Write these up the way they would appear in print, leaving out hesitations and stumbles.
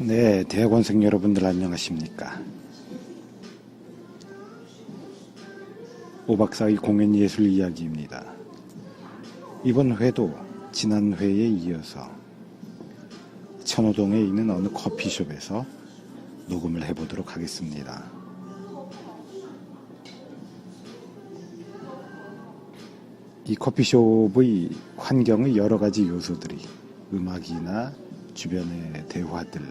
네, 대학원생 여러분들 안녕하십니까. 오박사의 공연예술 이야기입니다. 이번 회도 지난 회에 이어서 천호동에 있는 어느 커피숍에서 녹음을 해보도록 하겠습니다. 이 커피숍의 환경의 여러 가지 요소들이 음악이나 주변의 대화들,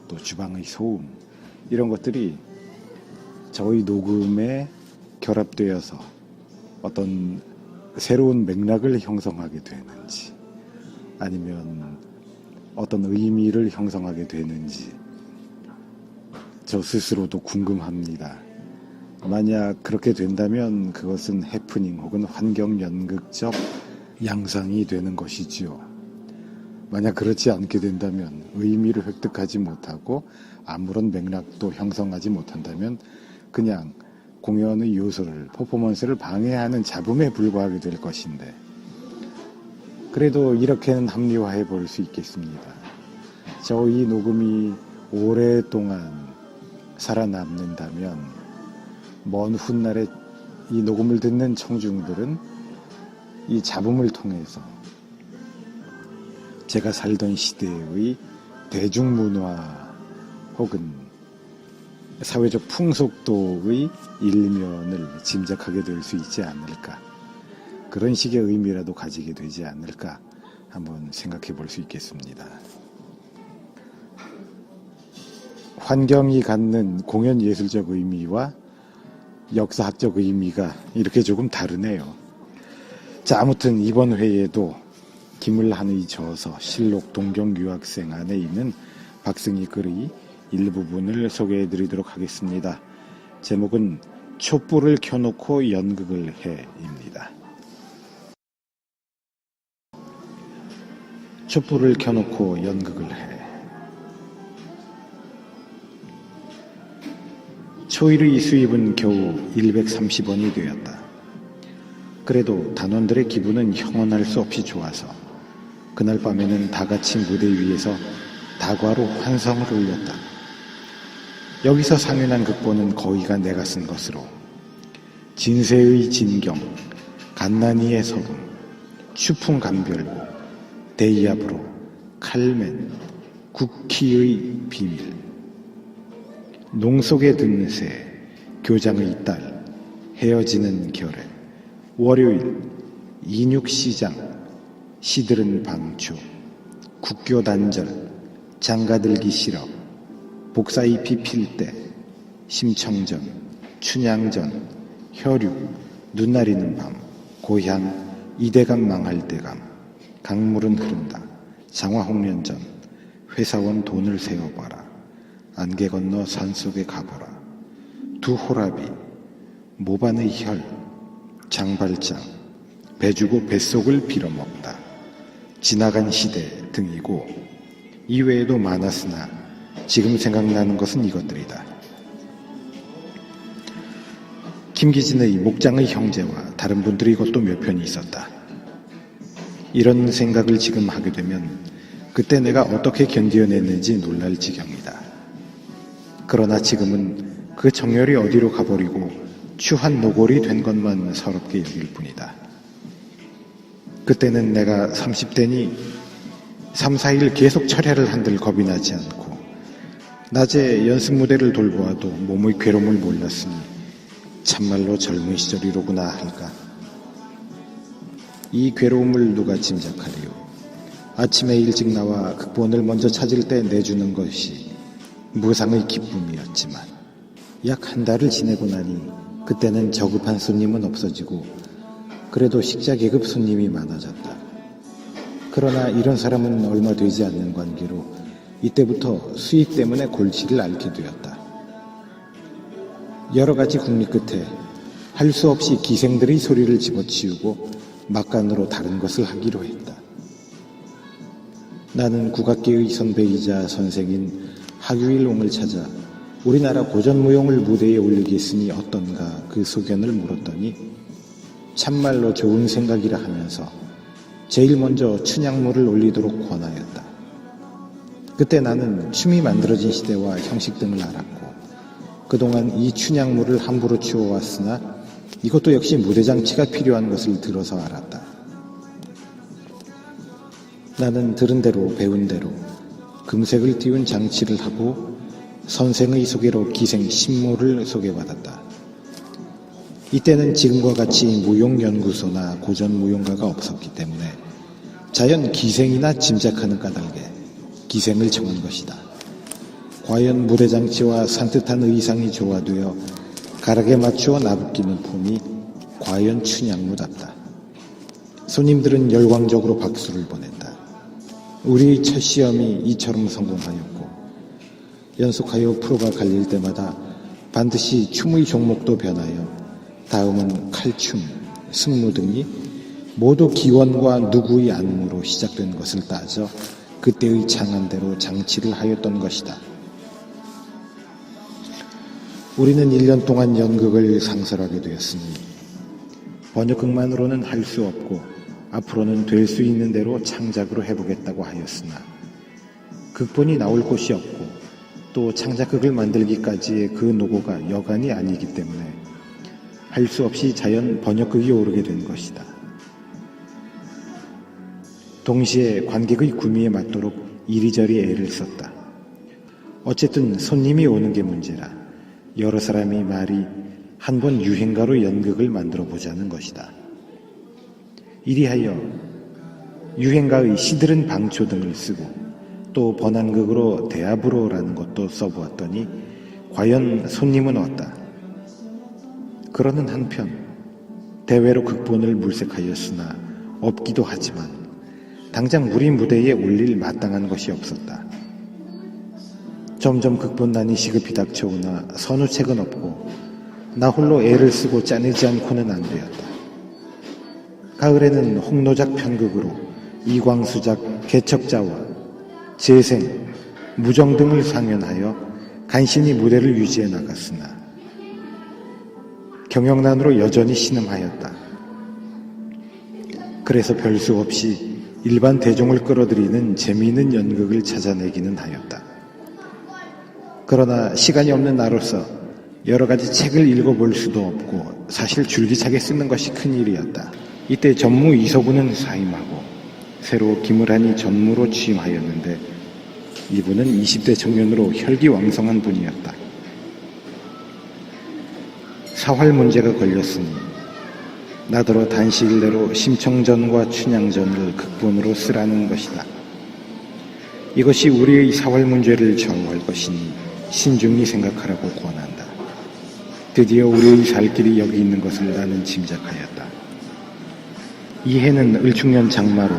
또 주방의 소음, 이런 것들이 저희 녹음에 결합되어서 어떤 새로운 맥락을 형성하게 되는지, 아니면 어떤 의미를 형성하게 되는지 저 스스로도 궁금합니다. 만약 그렇게 된다면 그것은 해프닝 혹은 환경 연극적 양상이 되는 것이지요. 만약 그렇지 않게 된다면, 의미를 획득하지 못하고 아무런 맥락도 형성하지 못한다면 그냥 공연의 요소를, 퍼포먼스를 방해하는 잡음에 불과하게 될 것인데, 그래도 이렇게는 합리화해 볼 수 있겠습니다. 저희 녹음이 오랫동안 살아남는다면 먼 훗날에 이 녹음을 듣는 청중들은 이 잡음을 통해서 제가 살던 시대의 대중문화 혹은 사회적 풍속도의 일면을 짐작하게 될 수 있지 않을까, 그런 식의 의미라도 가지게 되지 않을까 한번 생각해 볼 수 있겠습니다. 환경이 갖는 공연예술적 의미와 역사학적 의미가 이렇게 조금 다르네요. 자, 아무튼 이번 회에도 김을한의 저서 실록 동경 유학생 안에 있는 박승희 글의 일부분을 소개해 드리도록 하겠습니다. 제목은 촛불을 켜놓고 연극을 해입니다. 촛불을 켜놓고 연극을 해. 초일의 수입은 겨우 130원이 되었다. 그래도 단원들의 기분은 형언할 수 없이 좋아서 그날 밤에는 다 같이 무대 위에서 다과로 환성을 울렸다. 여기서 상연한 극본은 거의가 내가 쓴 것으로 진세의 진경, 갓난이의 서름, 추풍감별고, 데이아브로, 칼멘, 국희의 비밀, 농속에 든 새, 교장의 딸, 헤어지는 결례, 월요일, 인육시장, 시들은 방초, 국교단절, 장가들기 실업, 복사잎이 필 때, 심청전, 춘향전, 혈육, 눈 나리는 밤, 고향, 이대감 망할 때감, 강물은 흐른다, 장화홍련전, 회사원 돈을 세어봐라, 안개 건너 산속에 가보라, 두 호랍이, 모반의 혈, 장발장, 배주고 뱃속을 빌어먹다, 지나간 시대 등이고, 이외에도 많았으나 지금 생각나는 것은 이것들이다. 김기진의 목장의 형제와 다른 분들의 것도 몇 편이 있었다. 이런 생각을 지금 하게 되면 그때 내가 어떻게 견뎌냈는지 놀랄 지경이다. 그러나 지금은 그 정열이 어디로 가버리고 추한 노골이 된 것만 서럽게 여길 뿐이다. 그때는 내가 30대니 3, 4일 계속 철야를 한들 겁이 나지 않고 낮에 연습 무대를 돌보아도 몸의 괴로움을 몰랐으니 참말로 젊은 시절이로구나 할까. 이 괴로움을 누가 짐작하리요. 아침에 일찍 나와 극본을 먼저 찾을 때 내주는 것이 무상의 기쁨이었지만 약 한 달을 지내고 나니 그때는 저급한 손님은 없어지고 그래도 식자 계급 손님이 많아졌다. 그러나 이런 사람은 얼마 되지 않는 관계로 이때부터 수익 때문에 골치를 앓게 되었다. 여러 가지 궁리 끝에 할 수 없이 기생들의 소리를 집어치우고 막간으로 다른 것을 하기로 했다. 나는 국악계의 선배이자 선생인 하규일옹을 찾아 우리나라 고전무용을 무대에 올리겠으니 어떤가 그 소견을 물었더니 참말로 좋은 생각이라 하면서 제일 먼저 춘향무를 올리도록 권하였다. 그때 나는 춤이 만들어진 시대와 형식 등을 알았고 그동안 이 춘향무를 함부로 추어왔으나 이것도 역시 무대장치가 필요한 것을 들어서 알았다. 나는 들은 대로 배운 대로 금색을 띄운 장치를 하고 선생의 소개로 기생 신모를 소개받았다. 이때는 지금과 같이 무용연구소나 고전무용가가 없었기 때문에 자연 기생이나 짐작하는 까닭에 기생을 정한 것이다. 과연 무대장치와 산뜻한 의상이 조화되어 가락에 맞추어 나부끼는 폼이 과연 춘향무답다. 손님들은 열광적으로 박수를 보냈다. 우리의 첫 시험이 이처럼 성공하였고 연속하여 프로가 갈릴 때마다 반드시 춤의 종목도 변하여 다음은 칼춤, 승무 등이 모두 기원과 누구의 안무로 시작된 것을 따져 그때의 장안대로 장치를 하였던 것이다. 우리는 1년 동안 연극을 상설하게 되었으니 번역극만으로는 할 수 없고 앞으로는 될 수 있는 대로 창작으로 해보겠다고 하였으나 극본이 나올 곳이 없고 또 창작극을 만들기까지의 그 노고가 여간이 아니기 때문에 할 수 없이 자연 번역극이 오르게 된 것이다. 동시에 관객의 구미에 맞도록 이리저리 애를 썼다. 어쨌든 손님이 오는 게 문제라 여러 사람이 말이 한번 유행가로 연극을 만들어 보자는 것이다. 이리하여 유행가의 시들은 방초 등을 쓰고 또 번안극으로 대합으로라는 것도 써보았더니 과연 손님은 왔다. 그러는 한편 대외로 극본을 물색하였으나 없기도 하지만 당장 우리 무대에 올릴 마땅한 것이 없었다. 점점 극본난이 시급히 닥쳐오나 선우책은 없고 나 홀로 애를 쓰고 짜내지 않고는 안 되었다. 가을에는 홍노작 편극으로 이광수작 개척자와 재생, 무정 등을 상연하여 간신히 무대를 유지해 나갔으나 경영난으로 여전히 신음하였다. 그래서 별 수 없이 일반 대중을 끌어들이는 재미있는 연극을 찾아내기는 하였다. 그러나 시간이 없는 나로서 여러 가지 책을 읽어볼 수도 없고 사실 줄기차게 쓰는 것이 큰일이었다. 이때 전무 이서구는 사임하고 새로 김을한이 전무로 취임하였는데 이분은 20대 청년으로 혈기왕성한 분이었다. 사활 문제가 걸렸으니 나더러 단시일 내로 심청전과 춘향전을 극본으로 쓰라는 것이다. 이것이 우리의 사활 문제를 좌우할 것이니 신중히 생각하라고 권한다. 드디어 우리의 살 길이 여기 있는 것을 나는 짐작하였다. 이 해는 을충년 장마로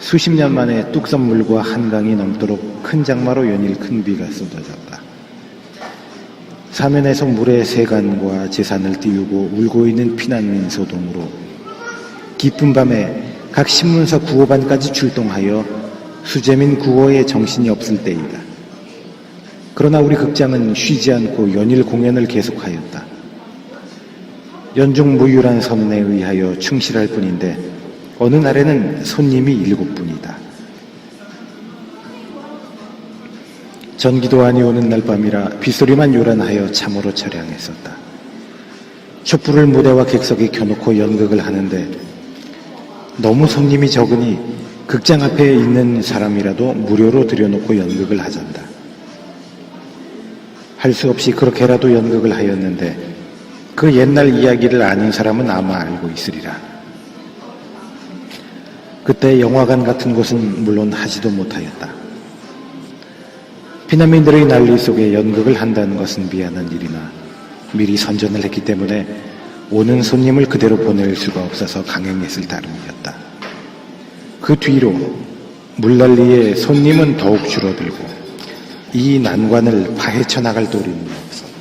수십 년 만에 뚝섬물과 한강이 넘도록 큰 장마로 연일 큰 비가 쏟아졌다. 사면에서 물의 세간과 재산을 띄우고 울고 있는 피난민 소동으로 깊은 밤에 각 신문사 구호반까지 출동하여 수재민 구호에 정신이 없을 때이다. 그러나 우리 극장은 쉬지 않고 연일 공연을 계속하였다. 연중무휴란 선언에 의하여 충실할 뿐인데 어느 날에는 손님이 7분이다. 전기도 아니 오는 날 밤이라 빗소리만 요란하여 참으로 처량했었다. 촛불을 무대와 객석에 켜놓고 연극을 하는데 너무 손님이 적으니 극장 앞에 있는 사람이라도 무료로 들여놓고 연극을 하잔다. 할 수 없이 그렇게라도 연극을 하였는데 그 옛날 이야기를 아는 사람은 아마 알고 있으리라. 그때 영화관 같은 곳은 물론 하지도 못하였다. 피난민들의 난리 속에 연극을 한다는 것은 미안한 일이나 미리 선전을 했기 때문에 오는 손님을 그대로 보낼 수가 없어서 강행했을 따름이었다. 그 뒤로 물난리에 손님은 더욱 줄어들고 이 난관을 파헤쳐 나갈 도리는 없었다.